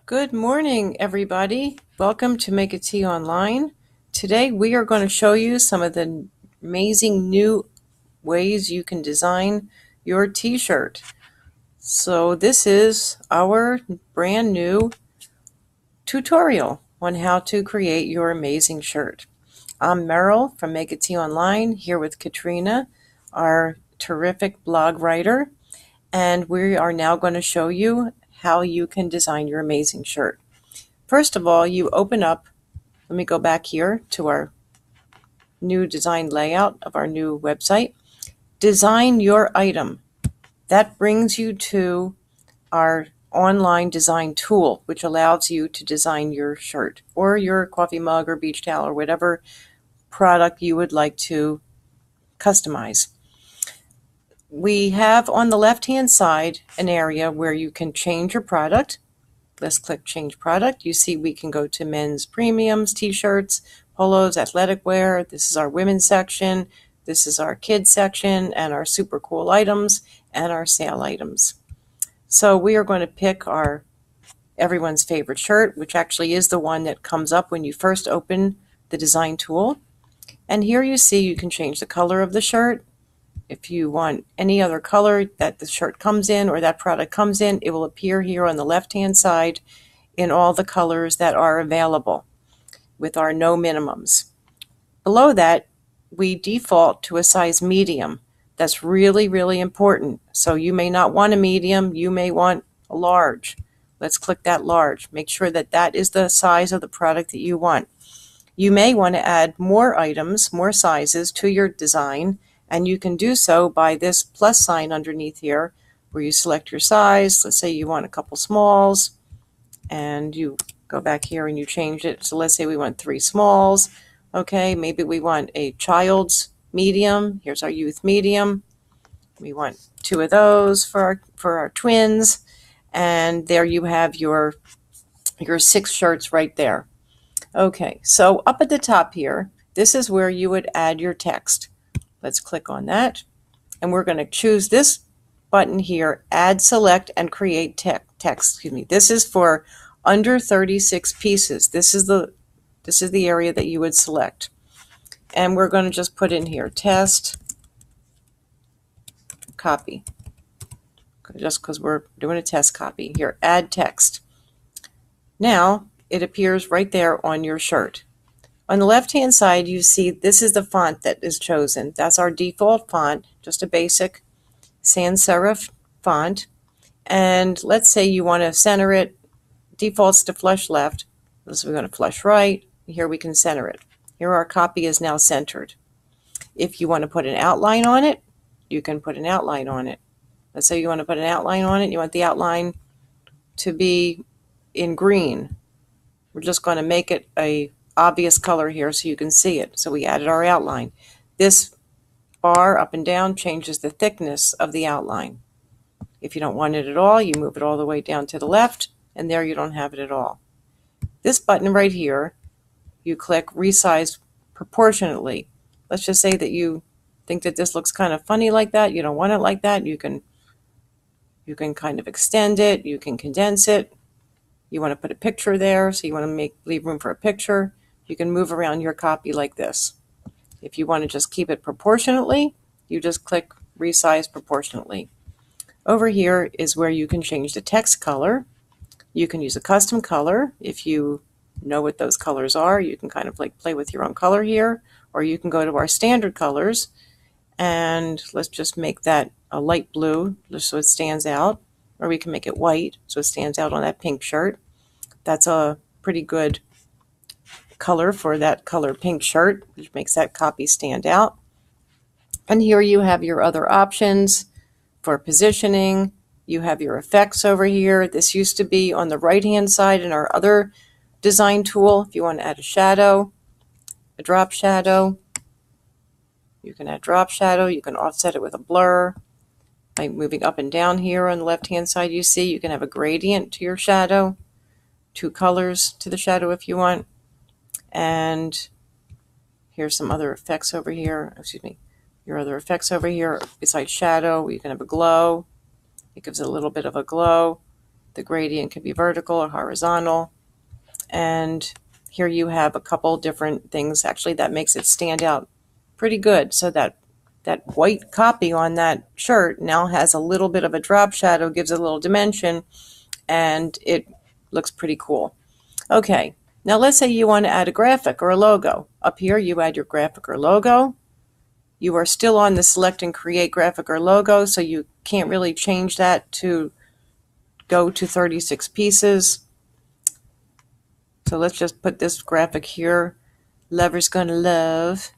Good morning, everybody. Welcome to Make a Tea Online. Today we are going to show you some of the amazing new ways you can design your t-shirt. So this is our brand new tutorial on how to create your amazing shirt. I'm Meryl from Make a Tea Online, here with Katrina, our terrific blog writer, and we are now going to show you how you can design your amazing shirt. First of all, you open up, let me go back here to our new design layout of our new website. Design your item. That brings you to our online design tool, which allows you to design your shirt or your coffee mug or beach towel or whatever product you would like to customize. We have on the left-hand side an area where you can change your product. Let's click Change Product. You see we can go to men's premiums, t-shirts, polos, athletic wear. This is our women's section. This is our kids section and our super cool items and our sale items. So we are going to pick our everyone's favorite shirt, which actually is the one that comes up when you first open the design tool. And here you see you can change the color of the shirt. If you want any other color that the shirt comes in or that product comes in, it will appear here on the left-hand side in all the colors that are available with our no minimums. Below that, we default to a size medium. That's really, really important. So you may not want a medium, you may want a large. Let's click that large. Make sure that that is the size of the product that you want. You may want to add more items, more sizes to your design, and you can do so by this plus sign underneath here where you select your size. Let's say you want a couple smalls and you go back here and you change it. So let's say we want 3 smalls. Okay, maybe we want a child's medium. Here's our youth medium. We want 2 of those for our twins. And there you have your 6 shirts right there. Okay, so up at the top here, this is where you would add your text. Let's click on that, and we're going to choose this button here, Add, Select, and Create Text. This is for under 36 pieces. This is the area that you would select, and we're going to just put in here test copy, just because we're doing a test copy. Here, add text. Now it appears right there on your shirt. On the left-hand side, you see this is the font that is chosen. That's our default font, just a basic sans serif font. And let's say you want to center it. Defaults to flush left. So we're going to flush right. Here we can center it. Here our copy is now centered. If you want to put an outline on it, you can put an outline on it. Let's say you want to put an outline on it. You want the outline to be in green. We're just going to make it a obvious color here so you can see it. So we added our outline. This bar up and down changes the thickness of the outline. If you don't want it at all, you move it all the way down to the left, and there you don't have it at all. This button right here, you click Resize Proportionately. Let's just say that you think that this looks kind of funny like that. You don't want it like that. You can kind of extend it. You can condense it. You want to put a picture there, so you want to leave room for a picture. You can move around your copy like this. If you want to just keep it proportionately, you just click Resize Proportionately. Over here is where you can change the text color. You can use a custom color. If you know what those colors are, you can kind of like play with your own color here, or you can go to our standard colors, and let's just make that a light blue just so it stands out, or we can make it white so it stands out on that pink shirt. That's a pretty good color for that color pink shirt, which makes that copy stand out. And here you have your other options for positioning. You have your effects over here. This used to be on the right hand side in our other design tool. If you want to add a shadow, a drop shadow, you can add drop shadow. You can offset it with a blur by moving up and down here on the left hand side. You see you can have a gradient to your shadow, 2 colors to the shadow if you want. And here's some other effects over here. Your other effects over here. Besides shadow, you can have a glow. It gives it a little bit of a glow. The gradient could be vertical or horizontal. And here you have a couple different things actually that makes it stand out pretty good. So that white copy on that shirt now has a little bit of a drop shadow, gives it a little dimension, and it looks pretty cool. Okay, now let's say you want to add a graphic or a logo. Up here you add your graphic or logo. You are still on the select and create graphic or logo, so you can't really change that to go to 36 pieces. So let's just put this graphic here. Lover's Gonna Love,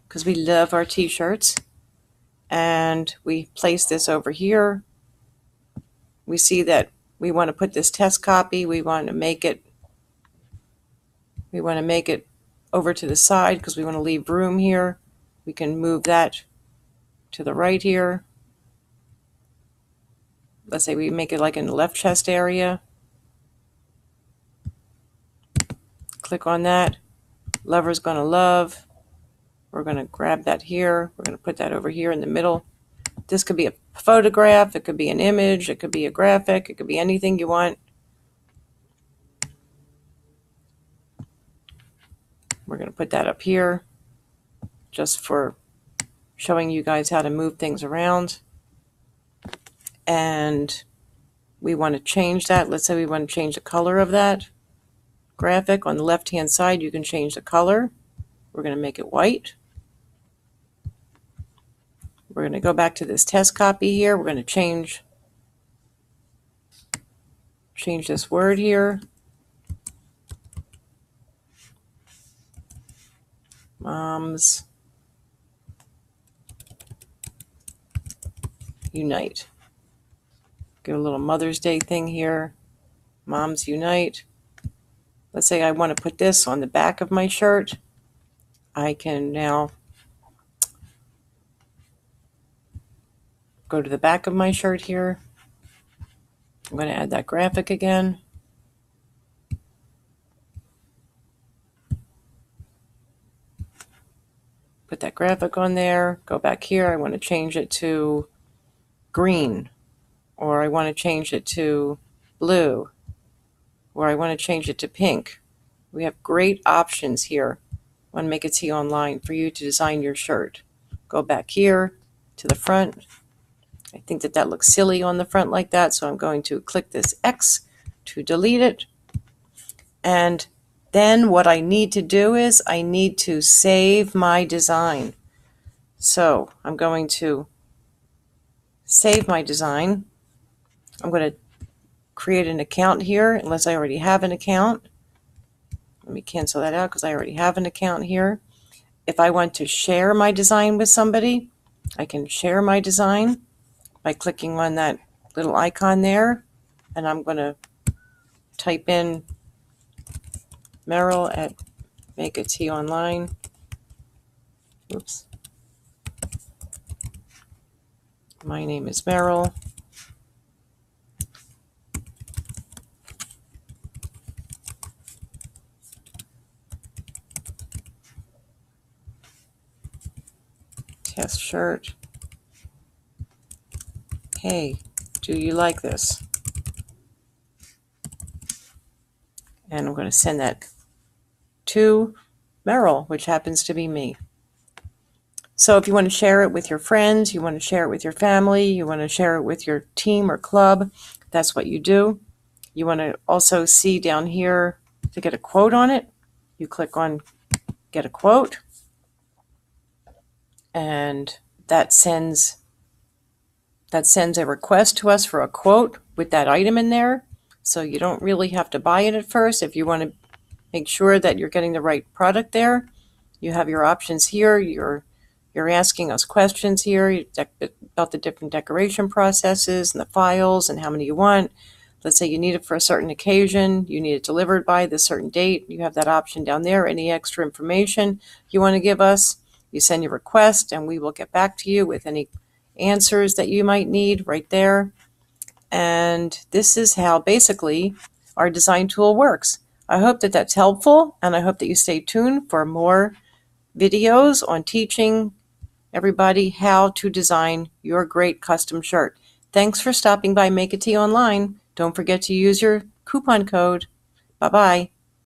because we love our t-shirts. And we place this over here. We see that we want to put this test copy. We want to make it over to the side because we want to leave room here. We can move that to the right here. Let's say we make it like in the left chest area. Click on that. Lover's Gonna Love. We're going to grab that here. We're going to put that over here in the middle. This could be a photograph. It could be an image. It could be a graphic. It could be anything you want. We're going to put that up here just for showing you guys how to move things around. And we want to change that. Let's say we want to change the color of that graphic. On the left-hand side, you can change the color. We're going to make it white. We're going to go back to this test copy here. We're going to change this word here. Moms Unite. Get a little Mother's Day thing here. Moms Unite. Let's say I want to put this on the back of my shirt. I can now go to the back of my shirt here. I'm going to add that graphic again. Put that graphic on there. Go back here. I want to change it to green, or I want to change it to blue, or I want to change it to pink. We have great options here on Make a Tee Online for you to design your shirt. Go back here to the front. I think that looks silly on the front like that, so I'm going to click this X to delete it. And then what I need to do is I need to save my design. So I'm going to save my design. I'm going to create an account here, unless I already have an account. Let me cancel that out because I already have an account here. If I want to share my design with somebody, I can share my design by clicking on that little icon there, and I'm going to type in Meryl at Make a Tee Online. Oops. My name is Meryl. Test shirt. Hey, do you like this? And I'm going to send that to Meryl, which happens to be me. So if you want to share it with your friends, you want to share it with your family, you want to share it with your team or club, that's what you do. You want to also see down here to get a quote on it. You click on Get a Quote, and that sends a request to us for a quote with that item in there. So you don't really have to buy it at first. If you want to make sure that you're getting the right product there, you have your options here. You're asking us questions here about the different decoration processes and the files and how many you want. Let's say you need it for a certain occasion, you need it delivered by this certain date. You have that option down there. Any extra information you want to give us, you send your request and we will get back to you with any answers that you might need right there. And this is how basically our design tool works. I hope that that's helpful, and I hope that you stay tuned for more videos on teaching everybody how to design your great custom shirt. Thanks for stopping by Make a Tee Online. Don't forget to use your coupon code. Bye-bye.